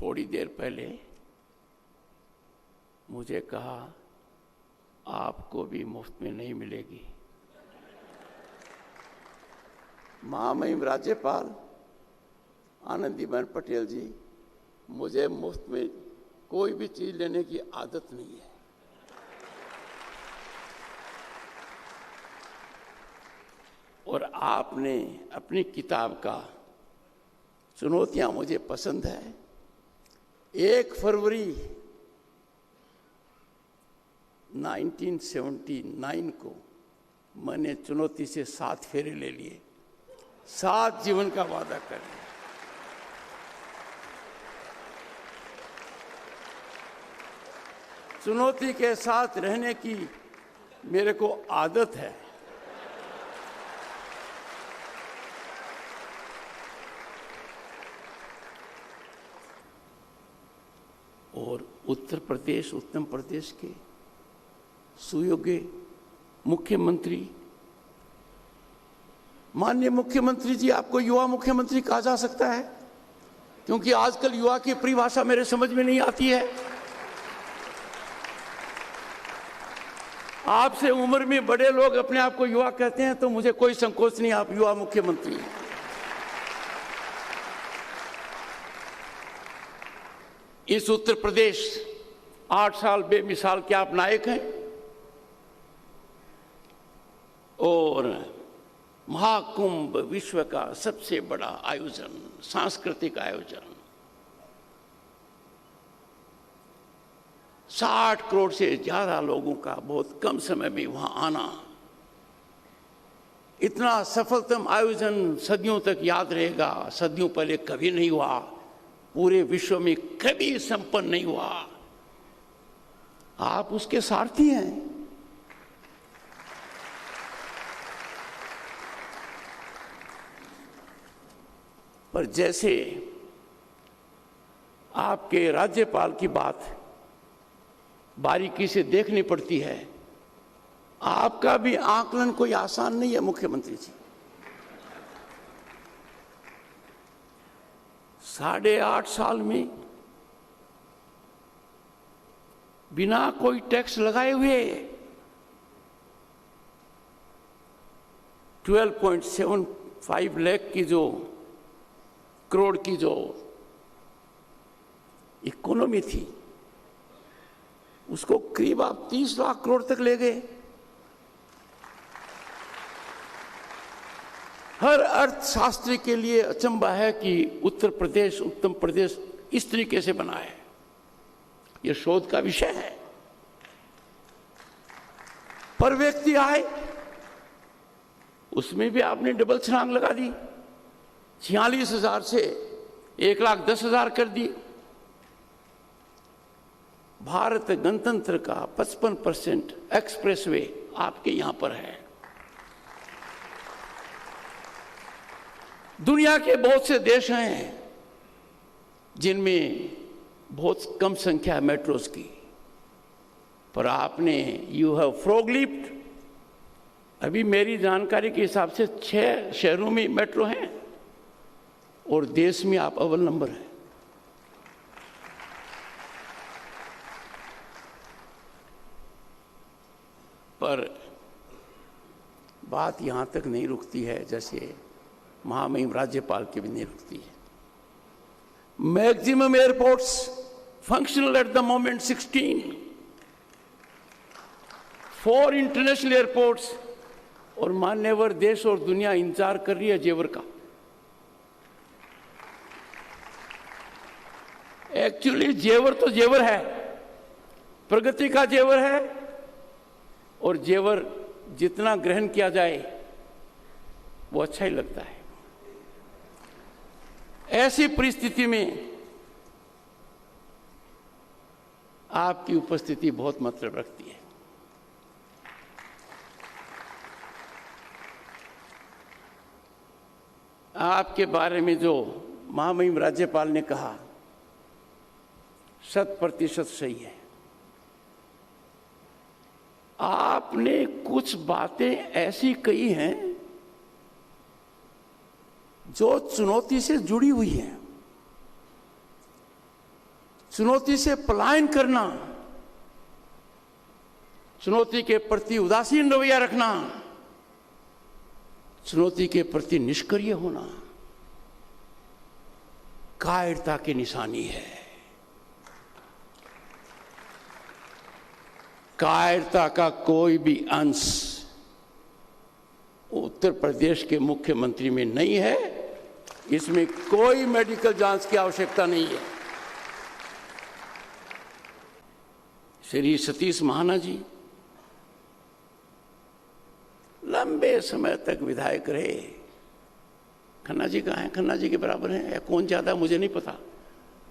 थोड़ी देर पहले मुझे कहा आपको भी मुफ्त में नहीं मिलेगी। महामहिम राज्यपाल आनंदीबेन पटेल जी, मुझे मुफ्त में कोई भी चीज लेने की आदत नहीं है। और आपने अपनी किताब का चुनौतियां मुझे पसंद है। 1 फरवरी 1979 को मैंने चुनौती से 7 फेरे ले लिए, 7 जीवन का वादा कर लिया। चुनौती के साथ रहने की मेरे को आदत है। और उत्तर प्रदेश, उत्तम प्रदेश के सुयोग्य मुख्यमंत्री, माननीय मुख्यमंत्री जी, आपको युवा मुख्यमंत्री कहा जा सकता है, क्योंकि आजकल युवा की परिभाषा मेरे समझ में नहीं आती है। आपसे उम्र में बड़े लोग अपने आप को युवा कहते हैं, तो मुझे कोई संकोच नहीं, आप युवा मुख्यमंत्री हैं। इस उत्तर प्रदेश 8 साल बेमिसाल के आप नायक हैं और महाकुंभ विश्व का सबसे बड़ा आयोजन, सांस्कृतिक आयोजन, 60 करोड़ से ज्यादा लोगों का बहुत कम समय में वहां आना, इतना सफलतम आयोजन सदियों तक याद रहेगा। सदियों पहले कभी नहीं हुआ, पूरे विश्व में कभी संपन्न नहीं हुआ। आप उसके सारथी हैं। पर जैसे आपके राज्यपाल की बात बारीकी से देखनी पड़ती है, आपका भी आकलन कोई आसान नहीं है मुख्यमंत्री जी। 8.5 साल में बिना कोई टैक्स लगाए हुए 12.75 लाख की जो करोड़ की जो इकोनॉमी थी, उसको करीब आप 30 लाख करोड़ तक ले गए। हर अर्थशास्त्री के लिए अचंभा है कि उत्तर प्रदेश, उत्तम प्रदेश इस तरीके से बना है। यह शोध का विषय है। पर व्यक्ति आए, उसमें भी आपने डबल छलांग लगा दी, 46,000 से 1,10,000 कर दी। भारत गणतंत्र का 55% एक्सप्रेसवे आपके यहां पर है। दुनिया के बहुत से देश हैं जिनमें बहुत कम संख्या है मेट्रोस की, पर आपने यू हैव फ्रॉग-लीप्ड। अभी मेरी जानकारी के हिसाब से 6 शहरों में मेट्रो हैं और देश में आप अव्वल नंबर हैं। पर बात यहां तक नहीं रुकती है, जैसे महामहिम राज्यपाल की भी नहीं रुकती है। Maximum airports functional at the moment 16, 4 international airports, और मान्यवर देश और दुनिया इंतजार कर रही है जेवर का। एक्चुअली जेवर तो जेवर है, प्रगति का जेवर है, और जेवर जितना ग्रहण किया जाए वो अच्छा ही लगता है। ऐसी परिस्थिति में आपकी उपस्थिति बहुत मतलब रखती है। आपके बारे में जो महामहिम राज्यपाल ने कहा 100% सही है। आपने कुछ बातें ऐसी कही हैं जो चुनौती से जुड़ी हुई हैं। चुनौती से पलायन करना, चुनौती के प्रति उदासीन रवैया रखना, चुनौती के प्रति निष्क्रिय होना कायरता की निशानी है। कायरता का कोई भी अंश उत्तर प्रदेश के मुख्यमंत्री में नहीं है। इसमें कोई मेडिकल जांच की आवश्यकता नहीं है। श्री सतीश महाना जी लंबे समय तक विधायक रहे। खन्ना जी कहाँ हैं? खन्ना जी के बराबर हैं या कौन ज्यादा मुझे नहीं पता,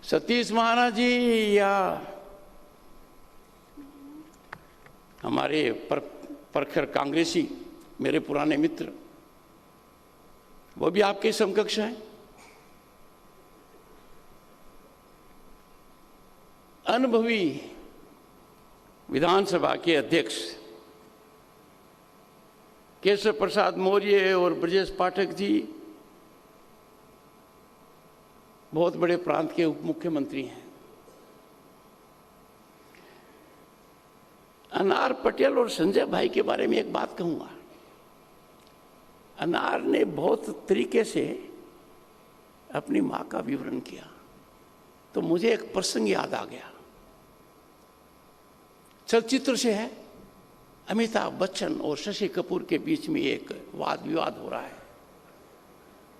सतीश महाना जी या हमारे प्रखर कांग्रेसी मेरे पुराने मित्र, वो भी आपके समकक्ष हैं। अनुभवी विधानसभा के अध्यक्ष केशव प्रसाद मौर्य और ब्रजेश पाठक जी बहुत बड़े प्रांत के उप मुख्यमंत्री हैं। अनार पटेल और संजय भाई के बारे में एक बात कहूंगा। अनार ने बहुत तरीके से अपनी मां का विवरण किया, तो मुझे एक प्रसंग याद आ गया। चलचित्र से है, अमिताभ बच्चन और शशि कपूर के बीच में एक वाद विवाद हो रहा है।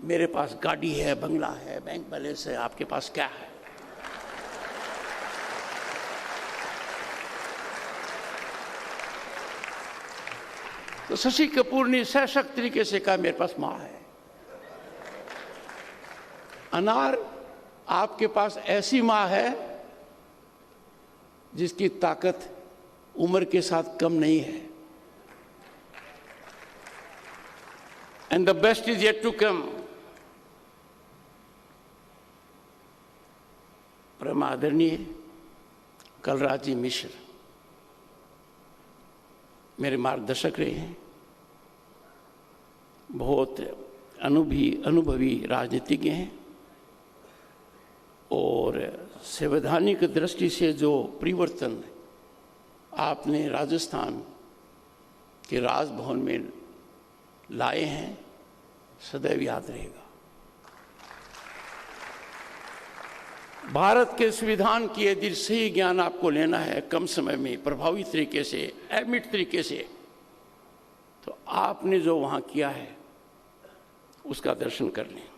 मेरे पास गाड़ी है, बंगला है, बैंक बैलेंस है, आपके पास क्या है? तो शशि कपूर ने सशक्त तरीके से कहा मेरे पास मां है। अनार, आपके पास ऐसी मां है जिसकी ताकत उम्र के साथ कम नहीं है। And the best is yet to come. परम आदरणीय कलराज जी मिश्र मेरे मार्गदर्शक रहे हैं। बहुत अनुभवी राजनीतिज्ञ हैं और संवैधानिक दृष्टि से जो परिवर्तन आपने राजस्थान के राजभवन में लाए हैं, सदैव याद रहेगा। भारत के संविधान की यदि सही ज्ञान आपको लेना है कम समय में, प्रभावी तरीके से, एडमिट तरीके से, तो आपने जो वहां किया है उसका दर्शन कर लें।